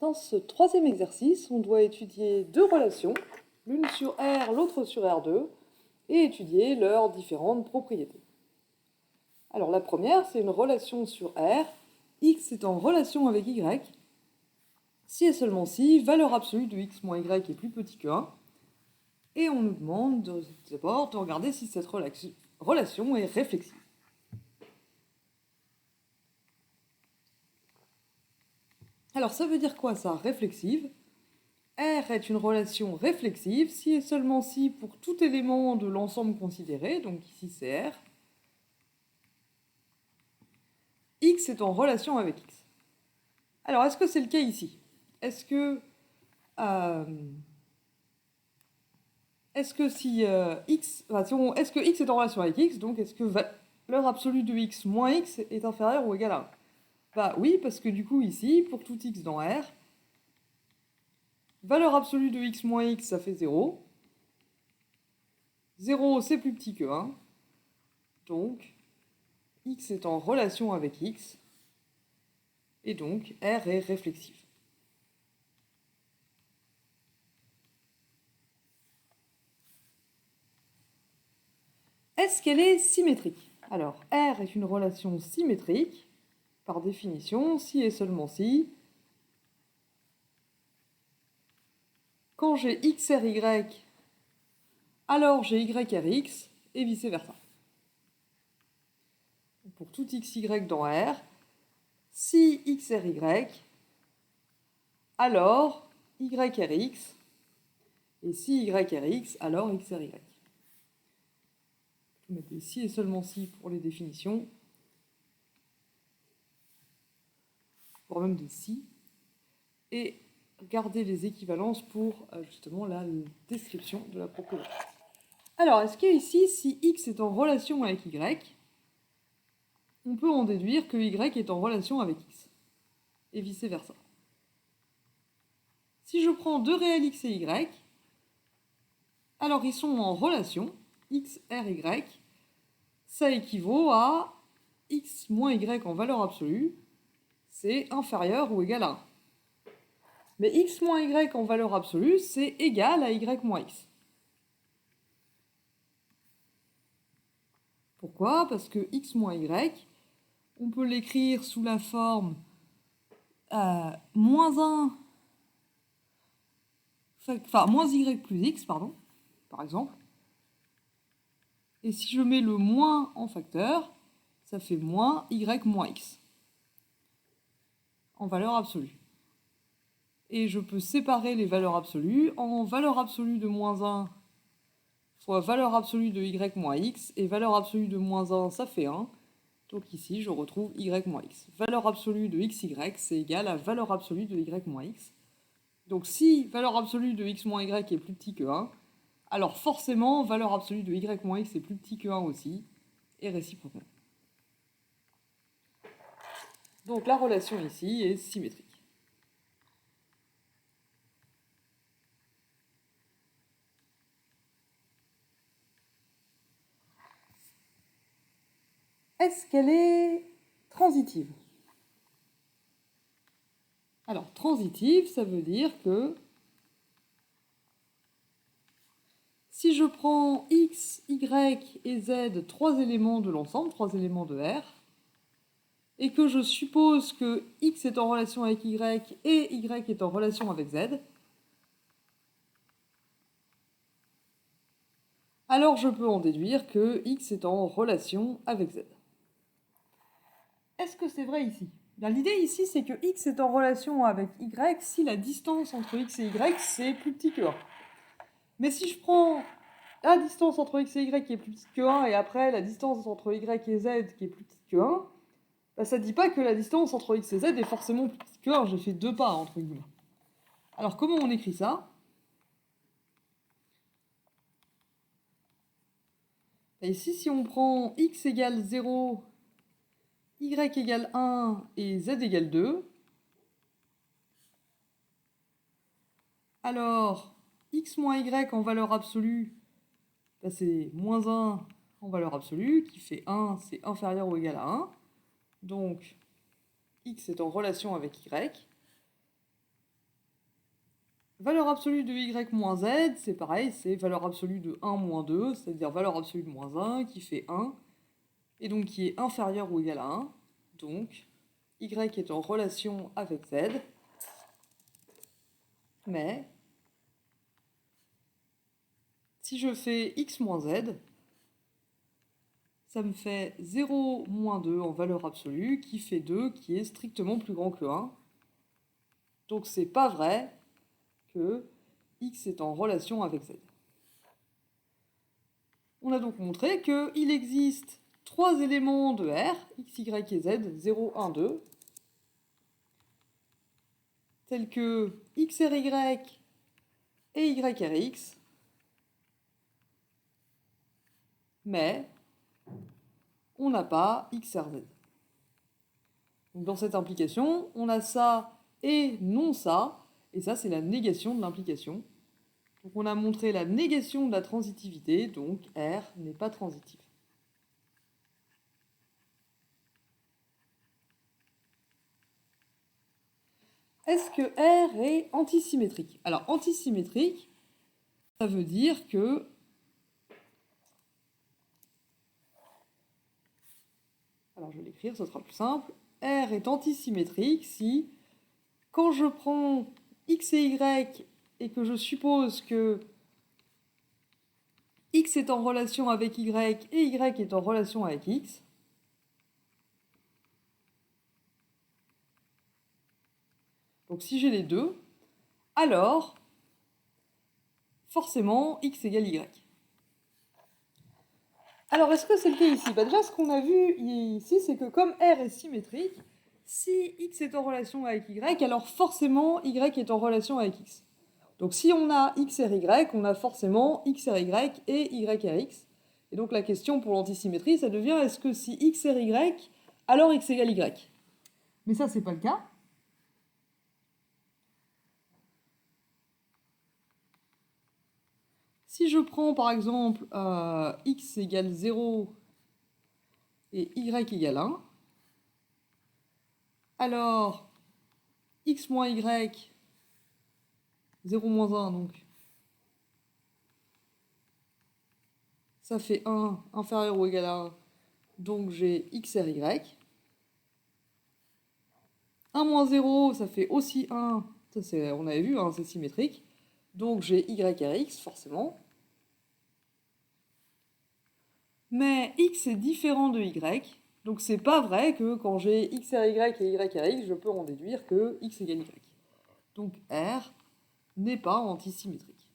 Dans ce troisième exercice, on doit étudier deux relations, l'une sur R, l'autre sur R2, et étudier leurs différentes propriétés. Alors la première, c'est une relation sur R, x est en relation avec y, si et seulement si valeur absolue de x moins y est plus petit que 1, et on nous demande d'abord de regarder si cette relation est réflexive. Alors ça veut dire quoi ça, réflexive? R est une relation réflexive si et seulement si pour tout élément de l'ensemble considéré, donc ici c'est R, x est en relation avec x. Alors est-ce que c'est le cas ici? Est-ce que si x, est-ce que x est en relation avec x, donc est-ce que valeur absolue de x moins x est inférieure ou égale à 1? Bah oui, parce que du coup ici, pour tout x dans R, valeur absolue de x moins x, ça fait 0. 0, c'est plus petit que 1. Donc, x est en relation avec x. Et donc, R est réflexive. Est-ce qu'elle est symétrique? Alors, R est une relation symétrique, par définition, si et seulement si. Quand j'ai XRY, alors j'ai YRX, et vice-versa. Pour tout XY dans R, si XRY, alors YRX, et si YRX, alors XRY. Je vais mettre des si et seulement si pour les définitions, voire même des si, et regarder les équivalences pour justement la description de la propriété. Alors, est-ce qu'ici, si x est en relation avec y, on peut en déduire que y est en relation avec x, et vice-versa. Si je prends deux réels x et y, alors ils sont en relation, x, r, y, ça équivaut à x moins y en valeur absolue, c'est inférieur ou égal à 1. Mais x moins y en valeur absolue, c'est égal à y moins x. Pourquoi? Parce que x moins y, on peut l'écrire sous la forme moins y plus x, pardon, par exemple. Et si je mets le moins en facteur, ça fait moins y moins x en valeur absolue. Et je peux séparer les valeurs absolues en valeur absolue de moins 1 fois valeur absolue de y moins x, et valeur absolue de moins 1, ça fait 1. Donc ici, je retrouve y moins x. Valeur absolue de xy, c'est égal à valeur absolue de y moins x. Donc si valeur absolue de x moins y est plus petit que 1, alors forcément, valeur absolue de y moins x est plus petit que 1 aussi, et réciproquement. Donc la relation ici est symétrique. Est-ce qu'elle est transitive? Alors, transitive, ça veut dire que si je prends x, y et z, trois éléments de l'ensemble, trois éléments de R, et que je suppose que x est en relation avec y et y est en relation avec z, alors je peux en déduire que x est en relation avec z. Est-ce que c'est vrai ici? L'idée ici, c'est que x est en relation avec y si la distance entre x et y, c'est plus petit que 1. Mais si je prends la distance entre x et y qui est plus petite que 1, et après la distance entre y et z qui est plus petite que 1, bah ça ne dit pas que la distance entre x et z est forcément plus petite que 1, j'ai fait deux pas, entre guillemets. Alors comment on écrit ça? Et ici, si on prend x égale 0, y égale 1 et z égale 2, alors x moins y en valeur absolue, bah c'est moins 1 en valeur absolue, qui fait 1, c'est inférieur ou égal à 1. Donc, x est en relation avec y. Valeur absolue de y moins z, c'est pareil, c'est valeur absolue de 1 moins 2, c'est-à-dire valeur absolue de moins 1 qui fait 1, et donc qui est inférieur ou égal à 1. Donc, y est en relation avec z, mais si je fais x moins z, ça me fait 0 moins 2 en valeur absolue, qui fait 2, qui est strictement plus grand que 1. Donc c'est pas vrai que x est en relation avec z. On a donc montré qu'il existe 3 éléments de R, x, y et z, 0, 1, 2, tels que x, r, y et y, r, x, mais on n'a pas x, r, z. Donc dans cette implication, on a ça et non ça, et ça c'est la négation de l'implication. Donc on a montré la négation de la transitivité, donc R n'est pas transitif. Est-ce que R est antisymétrique? Alors antisymétrique, ça veut dire que alors je vais l'écrire, ce sera plus simple. R est antisymétrique si, quand je prends x et y et que je suppose que x est en relation avec y et y est en relation avec x, donc si j'ai les deux, alors forcément x égale y. Alors est-ce que c'est le cas ici? Déjà ce qu'on a vu ici, c'est que comme R est symétrique, si x est en relation avec y, alors forcément y est en relation avec x. Donc si on a x, r, y, on a forcément x, r, y et y, r, x. Et donc la question pour l'antisymétrie, ça devient est-ce que si x, r, y, alors x égale y? Mais ça, c'est pas le cas. Si je prends par exemple x égale 0 et y égale 1, alors x moins y, 0 moins 1 donc, ça fait 1 inférieur ou égal à 1, donc j'ai x, r, y. 1 moins 0, ça fait aussi 1, ça on avait vu, hein, c'est symétrique. Donc j'ai y, r, x, forcément. Mais x est différent de y, donc c'est pas vrai que quand j'ai x, r, y et y, r, x, je peux en déduire que x égale y. Donc R n'est pas antisymétrique.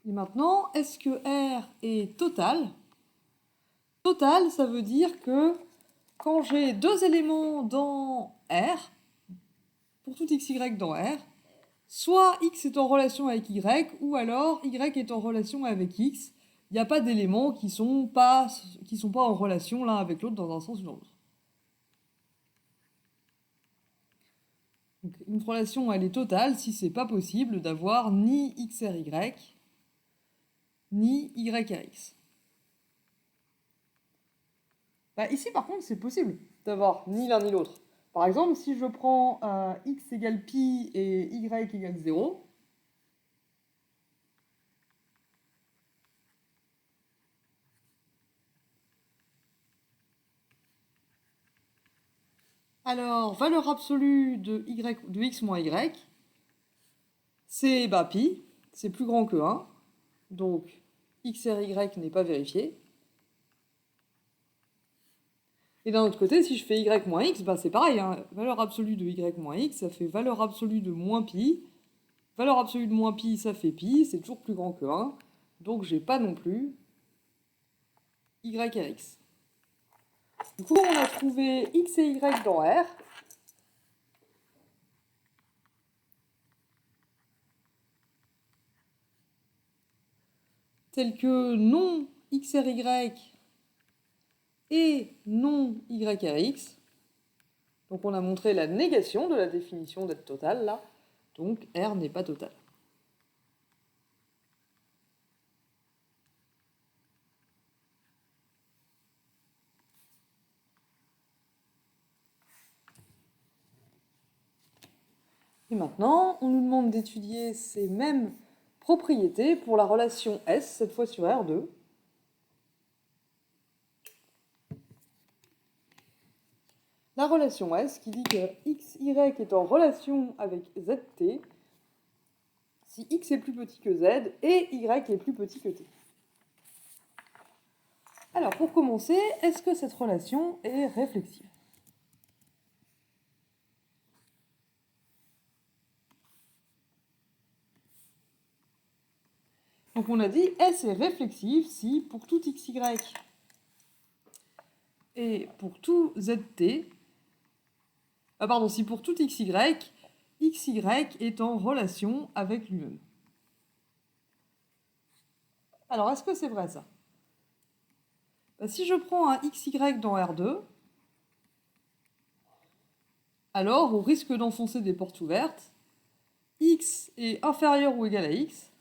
Et maintenant, est-ce que R est total? Total, ça veut dire que quand j'ai deux éléments dans R, pour tout x, y dans R, soit x est en relation avec y, ou alors y est en relation avec x. Il n'y a pas d'éléments qui sont pas en relation l'un avec l'autre dans un sens ou dans l'autre. Donc, une relation, elle est totale si c'est pas possible d'avoir ni x, r, y, ni y, r, x. Bah, ici, par contre, c'est possible d'avoir ni l'un ni l'autre. Par exemple, si je prends x égale pi et y égale 0, alors valeur absolue de x moins y, c'est bah, pi, c'est plus grand que 1, donc x et y n'est pas vérifié. Et d'un autre côté, si je fais y moins x, bah c'est pareil, hein. Valeur absolue de y moins x, ça fait valeur absolue de moins pi. Valeur absolue de moins pi, ça fait pi, c'est toujours plus grand que 1. Donc j'ai pas non plus y à x. Du coup, on a trouvé x et y dans R. Tels que non x r y et non y à x. Donc on a montré la négation de la définition d'être totale là. Donc R n'est pas total. Et maintenant, on nous demande d'étudier ces mêmes propriétés pour la relation S, cette fois sur R2. La relation S qui dit que XY est en relation avec ZT si X est plus petit que Z et Y est plus petit que T. Alors, pour commencer, est-ce que cette relation est réflexive? Donc on a dit S est réflexive si pour tout XY et pour tout ZT, si pour tout XY, XY est en relation avec lui-même. Alors est-ce que c'est vrai ça? Si je prends un XY dans R2, alors au risque d'enfoncer des portes ouvertes, X est inférieur ou égal à X,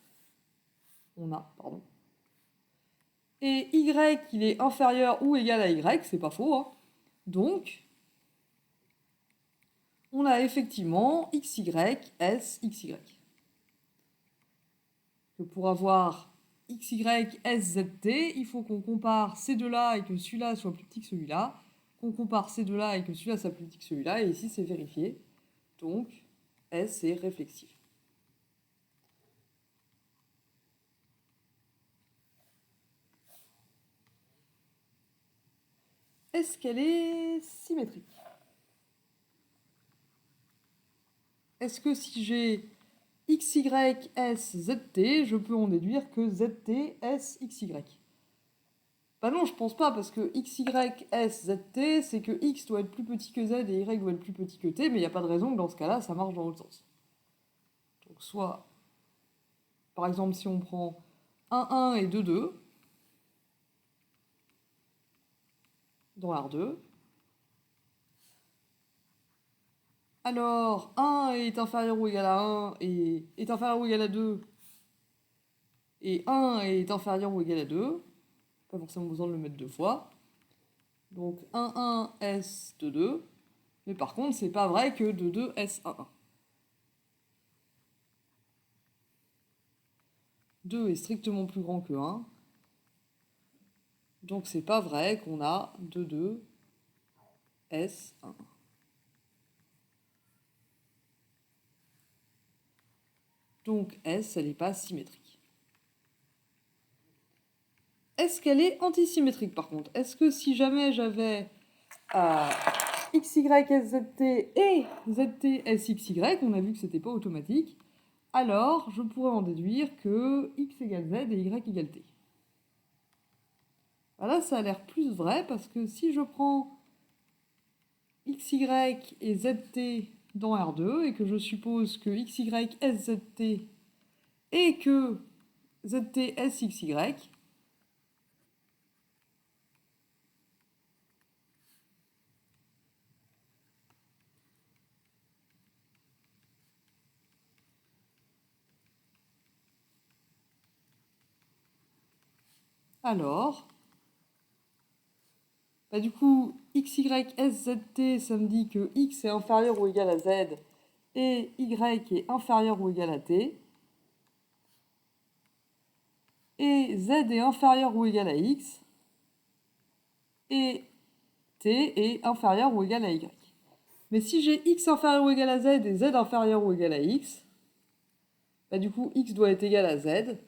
et Y il est inférieur ou égal à Y, c'est pas faux, hein. Donc, on a effectivement XY, S, XY. Que pour avoir XY, S, ZT, il faut qu'on compare ces deux-là et que celui-là soit plus petit que celui-là, qu'on compare ces deux-là et que celui-là soit plus petit que celui-là, et ici c'est vérifié. Donc, S est réflexive. Est-ce qu'elle est symétrique? Est-ce que si j'ai XY, S, ZT, je peux en déduire que ZT, S, XY? Bah non, je pense pas, parce que XY, S, ZT, c'est que X doit être plus petit que Z et Y doit être plus petit que T, mais il n'y a pas de raison que dans ce cas-là, ça marche dans l'autre sens. Donc soit, par exemple, si on prend 1, 1 et 2, 2, dans R2, alors 1 est inférieur ou égal à 1 et est inférieur ou égal à 2, et 1 est inférieur ou égal à 2, pas forcément besoin de le mettre deux fois. Donc 1, 1, S, 2, 2. Mais par contre, c'est pas vrai que 2, 2, S, 1, 1. 2 est strictement plus grand que 1. Donc c'est pas vrai qu'on a 2, 2, S, 1, 1. Donc S, elle n'est pas symétrique. Est-ce qu'elle est antisymétrique par contre? Est-ce que si jamais j'avais XY, SZT et ZT, SXY, on a vu que c'était pas automatique, alors je pourrais en déduire que X égale Z et Y égale T. Là, ça a l'air plus vrai parce que si je prends XY et ZT dans R2 et que je suppose que XY, SZT et que ZT, SXY, alors, du coup, XY, SZT, ça me dit que X est inférieur ou égal à Z et Y est inférieur ou égal à T. Et Z est inférieur ou égal à X. Et T est inférieur ou égal à Y. Mais si j'ai X inférieur ou égal à Z et Z inférieur ou égal à X, du coup, X doit être égal à Z.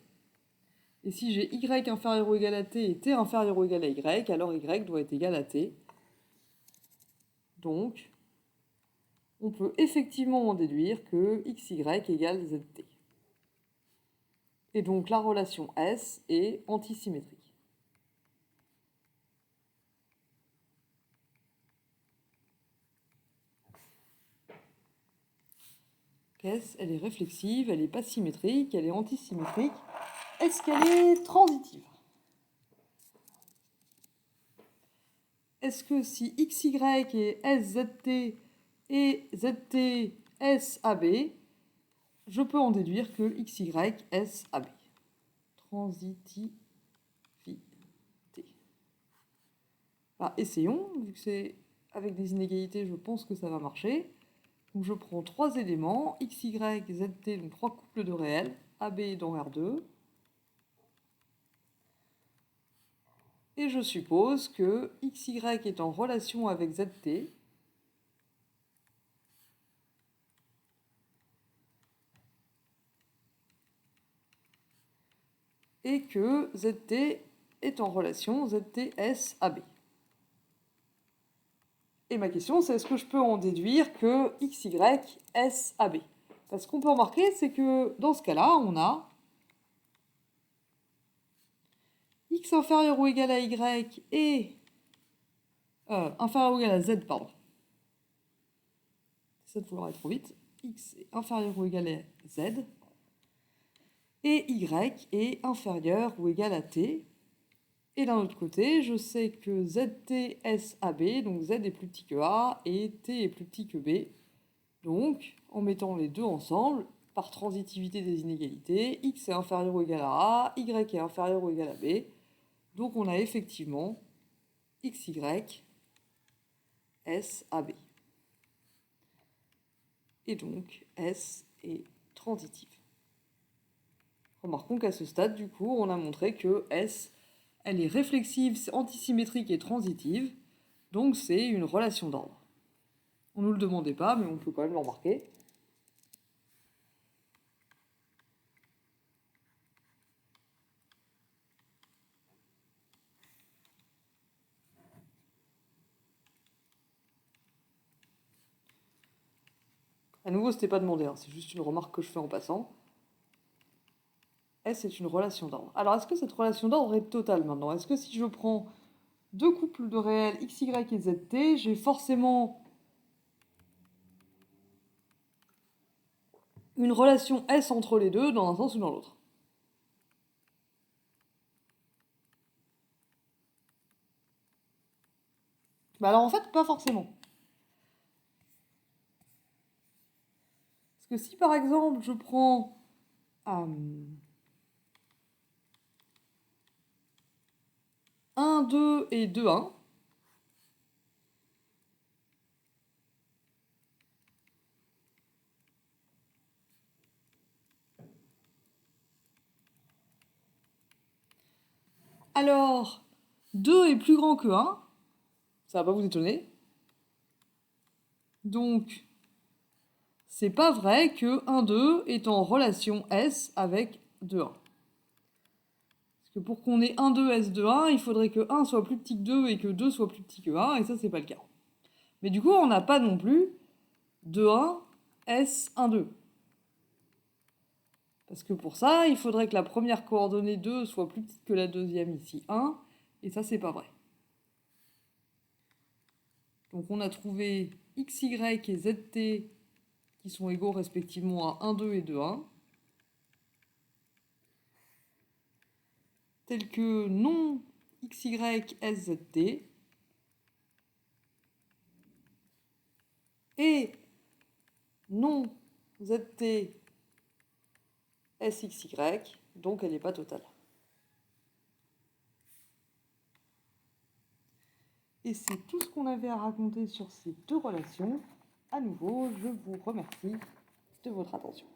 Et si j'ai Y inférieur ou égal à T et T inférieur ou égal à Y, alors Y doit être égal à T. Donc, on peut effectivement en déduire que XY égale ZT. Et donc la relation S est antisymétrique. S, elle est réflexive, elle n'est pas symétrique, elle est antisymétrique. Est-ce qu'elle est transitive? Est-ce que si XY est SZT et ZT SAB, je peux en déduire que XY SAB? Transitivité. Essayons, vu que c'est avec des inégalités, je pense que ça va marcher. Donc je prends trois éléments, x, y, z, t, donc trois couples de réels, AB dans R2. Et je suppose que x, y est en relation avec zt. Et que zt est en relation ZTS AB. Et ma question, c'est est-ce que je peux en déduire que XY S AB? Parce qu'on peut remarquer, c'est que dans ce cas-là, on a X inférieur ou égal à Y et inférieur ou égal à Z, pardon. Ça de vouloir aller trop vite. X est inférieur ou égal à Z et Y est inférieur ou égal à T. Et d'un autre côté, je sais que ZTSAB, donc Z est plus petit que A et T est plus petit que B. Donc, en mettant les deux ensemble, par transitivité des inégalités, X est inférieur ou égal à A, Y est inférieur ou égal à B. Donc on a effectivement XY SAB. Et donc S est transitive. Remarquons qu'à ce stade, du coup, on a montré que S, elle est réflexive, antisymétrique et transitive. Donc c'est une relation d'ordre. On ne nous le demandait pas, mais on peut quand même le remarquer. À nouveau, ce n'était pas demandé, hein, c'est juste une remarque que je fais en passant. S est une relation d'ordre. Alors, est-ce que cette relation d'ordre est totale maintenant? Est-ce que si je prends deux couples de réels x, y et z, t, j'ai forcément une relation S entre les deux dans un sens ou dans l'autre? Bah alors en fait, pas forcément. Parce que si par exemple je prends 1, 2 et 2, 1, alors 2 est plus grand que 1, ça va pas vous étonner. Donc, c'est pas vrai que 1, 2 est en relation S avec 2, 1. Parce que pour qu'on ait 1, 2, S, 2, 1, il faudrait que 1 soit plus petit que 2 et que 2 soit plus petit que 1, et ça, c'est pas le cas. Mais du coup, on n'a pas non plus 2, 1, S, 1, 2. Parce que pour ça, il faudrait que la première coordonnée 2 soit plus petite que la deuxième, ici 1, et ça, c'est pas vrai. Donc on a trouvé XY et ZT qui sont égaux respectivement à 1, 2 et 2, 1. Tels que non XY SZT et non ZT SXY, donc elle n'est pas totale. Et c'est tout ce qu'on avait à raconter sur ces deux relations. À nouveau, je vous remercie de votre attention.